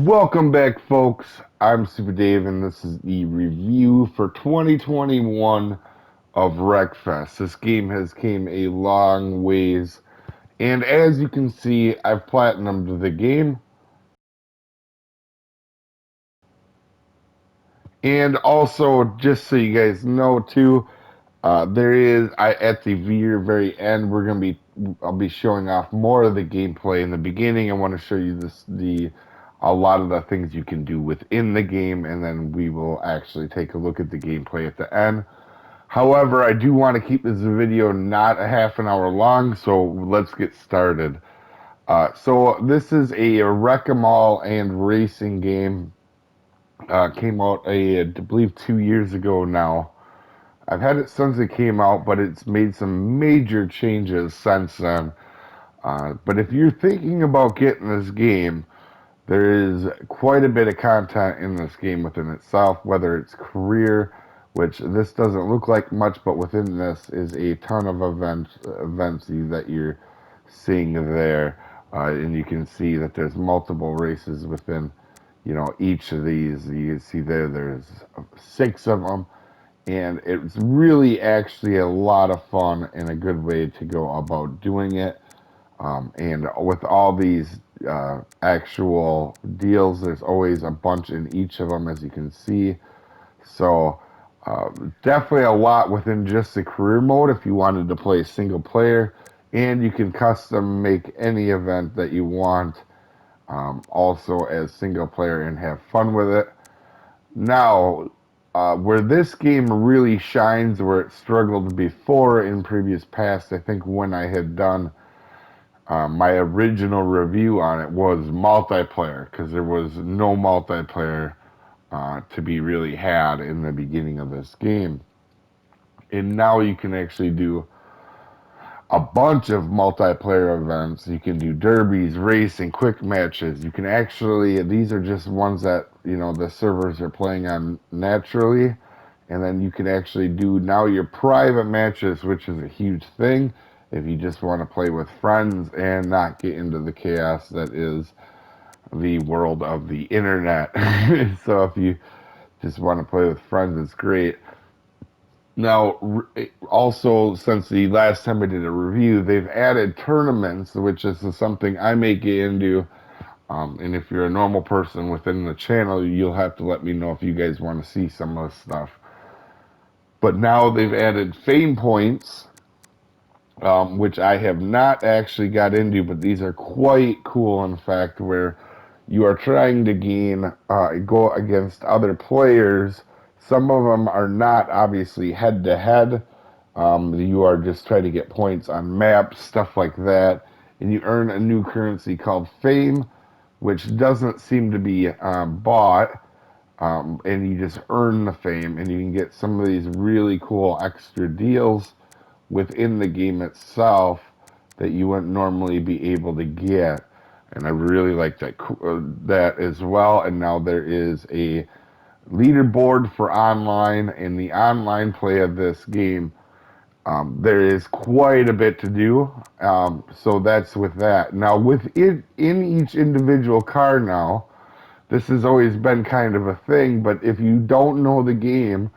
Welcome back, folks. I'm Soopa-Dave, and this is the review for 2021 of WreckFest. This game has came a long ways, and as you can see, I've platinumed the game. And also, just so you guys know, too, there is at the very end, I'll be showing off more of the gameplay. In the beginning, I want to show you a lot of the things you can do within the game, and then we will actually take a look at the gameplay at the end. However, I do want to keep this video not a half an hour long, so let's get started. So this is a wreck-em-all and racing game. Came out, I believe, 2 years ago now. I've had it since it came out, but it's made some major changes since then. But if you're thinking about getting this game, there is quite a bit of content in this game within itself, whether it's career, which this doesn't look like much, but within this is a ton of events that you're seeing there. And you can see that there's multiple races within, each of these. You can see there's 6 of them, and it's really actually a lot of fun and a good way to go about doing it. And with all these actual deals, there's always a bunch in each of them, as you can see. So definitely a lot within just the career mode if you wanted to play single player, and you can custom make any event that you want, also as single player, and have fun with it. Now, where this game really shines, where it struggled before in previous past, I think when I had done my original review on it was multiplayer, because there was no multiplayer to be really had in the beginning of this game. And now you can actually do a bunch of multiplayer events. You can do derbies, racing, quick matches. You can actually, these are just ones that, the servers are playing on naturally. And then you can actually do now your private matches, which is a huge thing if you just want to play with friends and not get into the chaos that is the world of the internet. So if you just want to play with friends, it's great. Now, also, since the last time I did a review, they've added tournaments, which is something I may get into. And if you're a normal person within the channel, you'll have to let me know if you guys want to see some of this stuff. But now they've added fame points, which I have not actually got into, but these are quite cool, in fact, where you are trying to go against other players. Some of them are not obviously head to head. You are just trying to get points on maps, stuff like that, and you earn a new currency called fame, which doesn't seem to be bought. And you just earn the fame, and you can get some of these really cool extra deals within the game itself that you wouldn't normally be able to get. And I really like that as well. And now there is a leaderboard for online, and the online play of this game. There is quite a bit to do. So that's with that. Now, within in each individual car now, this has always been kind of a thing, but if you don't know the game,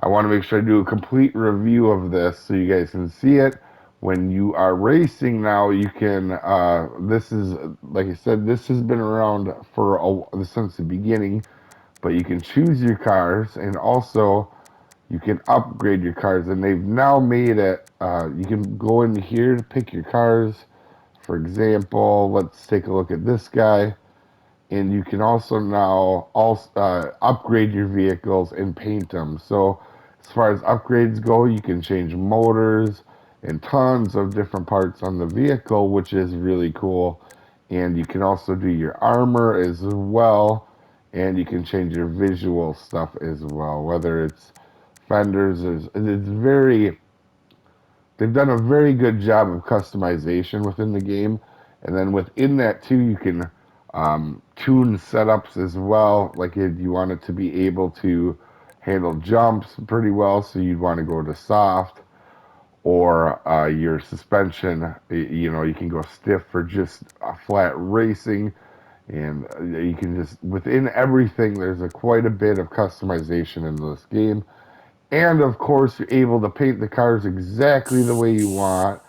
I want to make sure I do a complete review of this so you guys can see it. When you are racing now, you can, this is, like I said, this has been around since the beginning, but you can choose your cars, and also you can upgrade your cars, and they've now made it, you can go in here to pick your cars. For example, let's take a look at this guy. And you can also now upgrade your vehicles and paint them. So as far as upgrades go, you can change motors and tons of different parts on the vehicle, which is really cool. And you can also do your armor as well, and you can change your visual stuff as well, whether it's fenders. It's very, they've done a very good job of customization within the game. And then within that too, you can tune setups as well. Like if you want it to be able to handle jumps pretty well, so you'd want to go to soft, or your suspension, you can go stiff for just flat racing. And you can just, within everything, there's quite a bit of customization in this game. And of course, you're able to paint the cars exactly the way you want.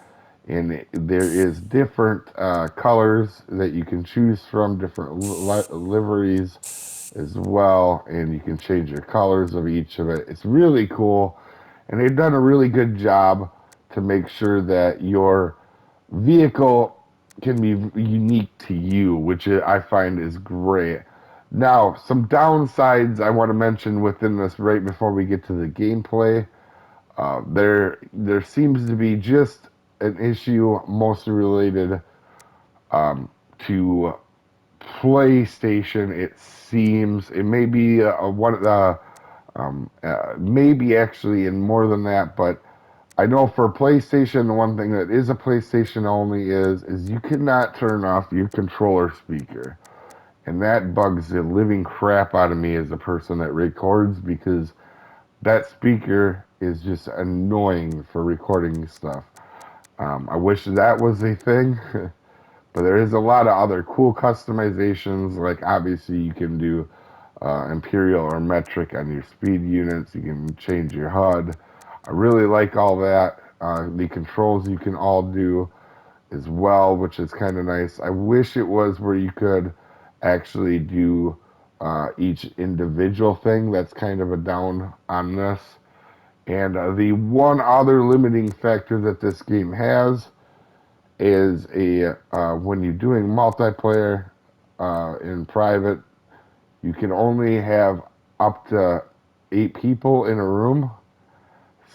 And there is different colors that you can choose from, different liveries as well. And you can change your colors of each of it. It's really cool. And they've done a really good job to make sure that your vehicle can be unique to you, which I find is great. Now, some downsides I want to mention within this right before we get to the gameplay. There seems to be just an issue mostly related to PlayStation. It seems it may be one of the maybe actually in more than that, but I know for PlayStation, the one thing that is a PlayStation only is you cannot turn off your controller speaker. And that bugs the living crap out of me as a person that records because that speaker is just annoying for recording stuff. I wish that was a thing, but there is a lot of other cool customizations. Like obviously you can do imperial or metric on your speed units. You can change your HUD. I really like all that. The controls you can all do as well, which is kind of nice. I wish it was where you could actually do each individual thing. That's kind of a down on this. And the one other limiting factor that this game has is a when you're doing multiplayer in private, you can only have up to 8 people in a room.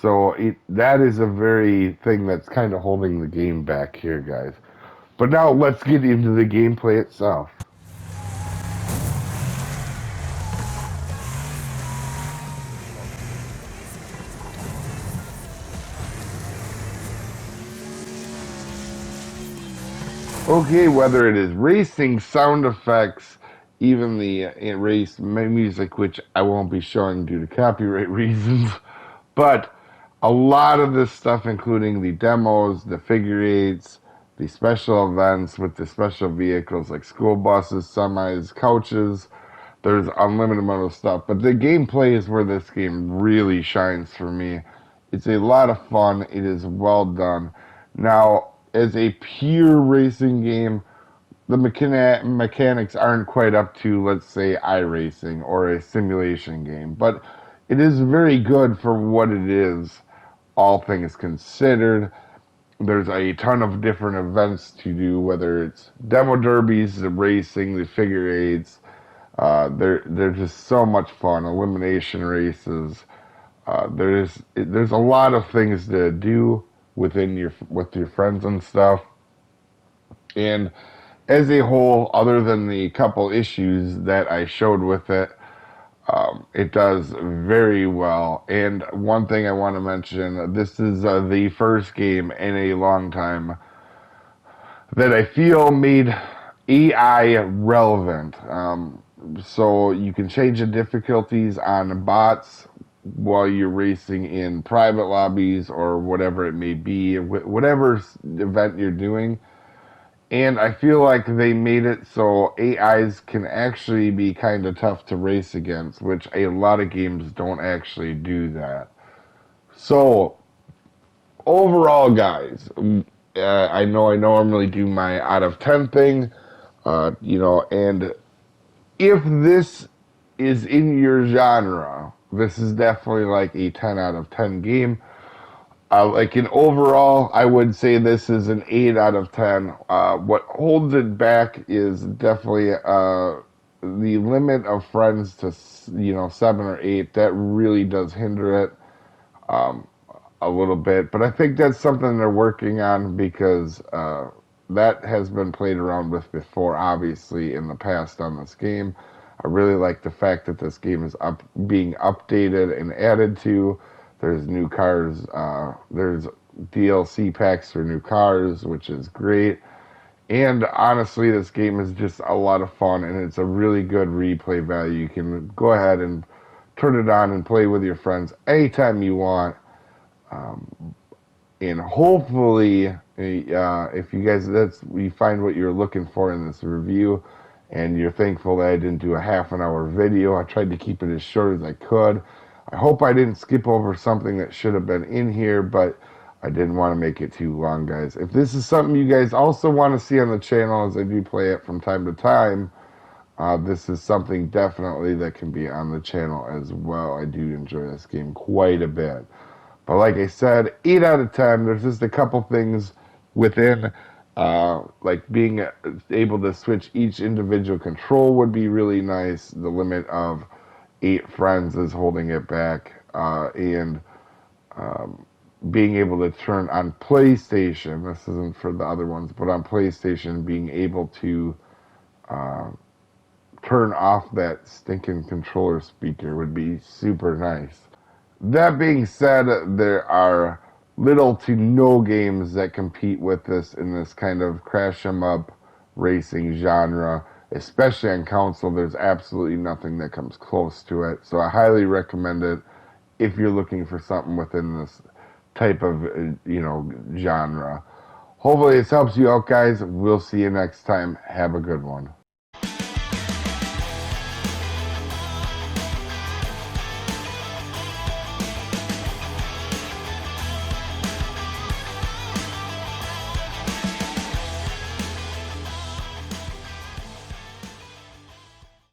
So that is a very thing that's kind of holding the game back here, guys. But now let's get into the gameplay itself. Okay, whether it is racing, sound effects, even the race music, which I won't be showing due to copyright reasons, but a lot of this stuff, including the demos, the figure eights, the special events with the special vehicles like school buses, semis, coaches, there's unlimited amount of stuff. But the gameplay is where this game really shines for me. It's a lot of fun. It is well done. Now, as a pure racing game, the mechanics aren't quite up to, let's say, iRacing or a simulation game, but it is very good for what it is, all things considered. There's a ton of different events to do, whether it's demo derbies, the racing, the figure eights. They're just so much fun. Elimination races. There's a lot of things to do within with your friends and stuff. And as a whole, other than the couple issues that I showed with it, it does very well. And one thing I want to mention, this is the first game in a long time that I feel made AI relevant. So you can change the difficulties on bots while you're racing in private lobbies or whatever it may be, whatever event you're doing. And I feel like they made it so AIs can actually be kind of tough to race against, which a lot of games don't actually do that. So, overall, guys, I know I normally do my out of 10 thing, and if this is in your genre, this is definitely like a 10 out of 10 game. Like in overall, I would say this is an 8 out of 10. What holds it back is definitely the limit of friends to 7 or 8. That really does hinder it a little bit. But I think that's something they're working on because that has been played around with before, obviously in the past on this game. I really like the fact that this game is being updated and added to. There's new cars. There's DLC packs for new cars, which is great. And honestly, this game is just a lot of fun, and it's a really good replay value. You can go ahead and turn it on and play with your friends anytime you want. And hopefully, if you guys you find what you're looking for in this review, and you're thankful that I didn't do a half an hour video. I tried to keep it as short as I could. I hope I didn't skip over something that should have been in here, but I didn't want to make it too long, guys. If this is something you guys also want to see on the channel, as I do play it from time to time, this is something definitely that can be on the channel as well. I do enjoy this game quite a bit. But like I said, 8 out of 10. There's just a couple things within, like being able to switch each individual control would be really nice. The limit of 8 friends is holding it back. And being able to turn on PlayStation, this isn't for the other ones, but on PlayStation, being able to turn off that stinking controller speaker would be super nice. That being said, there are little to no games that compete with this in this kind of crash 'em up racing genre, especially on console. There's absolutely nothing that comes close to it, so I highly recommend it if you're looking for something within this type of genre. Hopefully this helps you out, guys. We'll see you next time. Have a good one.